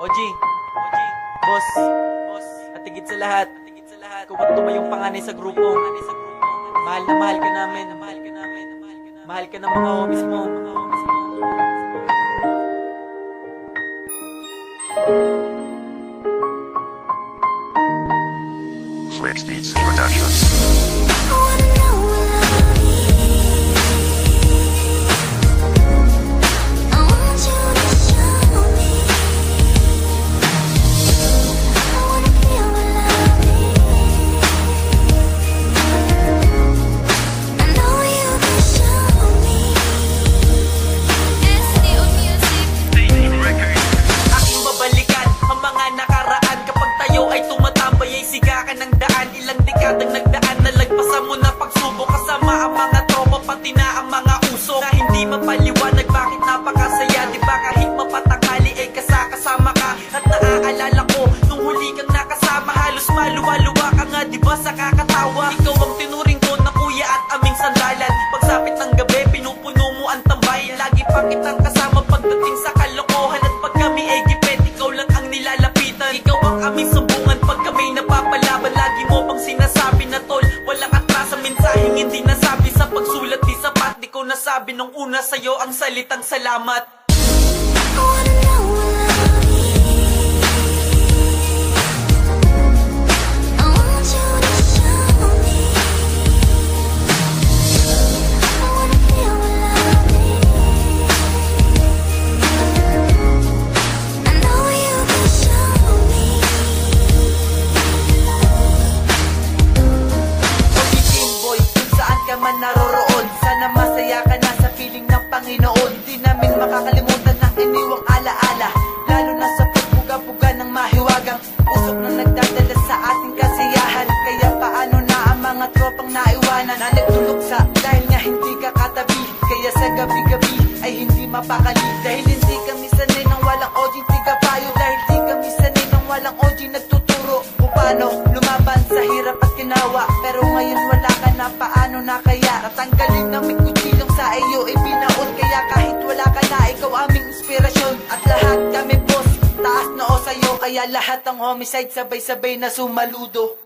OG, boss, at higit sa lahat, kung ba't tumayong panganay sa grupo, mahal na mahal ka namin, mahal ka ng mga homies mo. Switch Beats Productions. Ng daan, ilang dekadang nagdaan, nalagpasan mo na pagsubok kasama ang mga tropa, pati na ang mga usok na hindi mapaliwanag bakit napakasaya. Di ba kahit mapatakali ay kasama ka, at naaalala ko nung huli kang nakasama, halos maluwa-luwa ka nga di ba sa kakatawa. Ikaw ang tinuring ko na kuya at aming sandalan, pagsapit ng gabi pinupuno mo ang tambay, lagi pa kitang kasama pagdating sa kalokohan, at pag kami ay gipet ikaw lang ang nilalapitan. Ikaw ang aming sumbungan pag kami napapalaban, lagi mo pang sinasabi na tol walang atras sa mensaheng hindi nasabi sa pagsulat. Di sapat, di ko nasabi nung una sa'yo ang salitang salamat. Man naroroon, sana masaya ka na sa piling ng Panginoon. Di namin makakalimutan ang iniwang alaala, lalo na sa pagbuga-buga ng mahiwagang usok na nagdadala sa ating kasiyahan. Kaya paano na ang mga tropang naiwanan na nagtuluksa dahil nga hindi ka katabi. Kaya sa gabi-gabi ay hindi mapakali, dahil hindi kami sanay ng walang OG tigapayo, dahil di kami sanay ng walang OG nagtuturo kung paano lumaban sa hirap at ginawa. Pero ngayon wala ka na, paano na kaya? Tatanggalin namin kutsilong sa iyo ibinaon, kaya kahit wala ka na ikaw aming inspirasyon. At lahat kami boss, taas noo sa'yo, kaya lahat ng homicide sabay-sabay na sumaludo.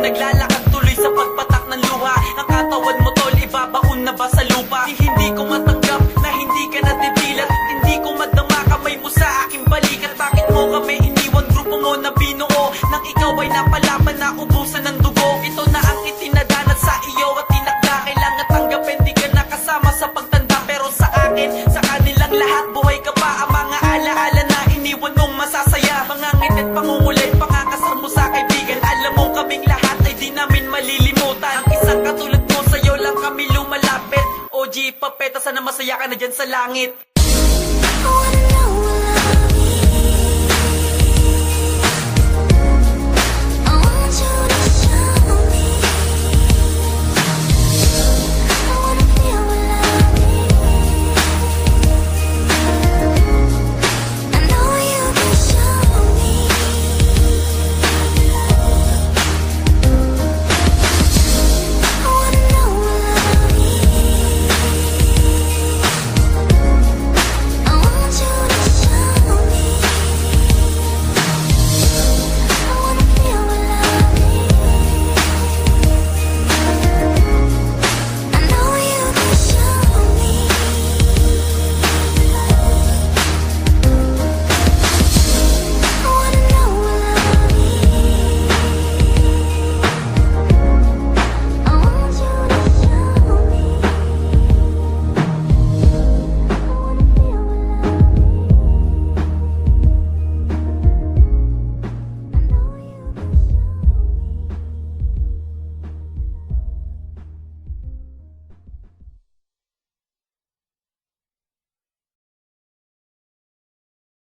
Naglalakad tuloy sa pagpatak ng luha, ang katawan mo tol ibabaon na ba sa lupa? Hindi ko matanggap na hindi ka natidilat, hindi ko madama kamay mo sa aking balikat. Bakit mo kami iniwan, grupo mo na binuo, nang ikaw ay napalaban na ubusan ng dugo? Ito na ang itinadanat sa iyo at tinakda, kailangan tanggapin di ka nakasama sa pagtanda. Pero sa akin, sa kanilang lahat buhay ka pa, ang mga alaala na iniwan mong masasaya, mga ngitit pangungulay, pangakasar mo sa kaibigan. Alam mo kaming lahat di namin malilimutan, ang isang katulad mo sa'yo lang kami lumalapit. OG Papeta, sana masaya ka na dyan sa langit.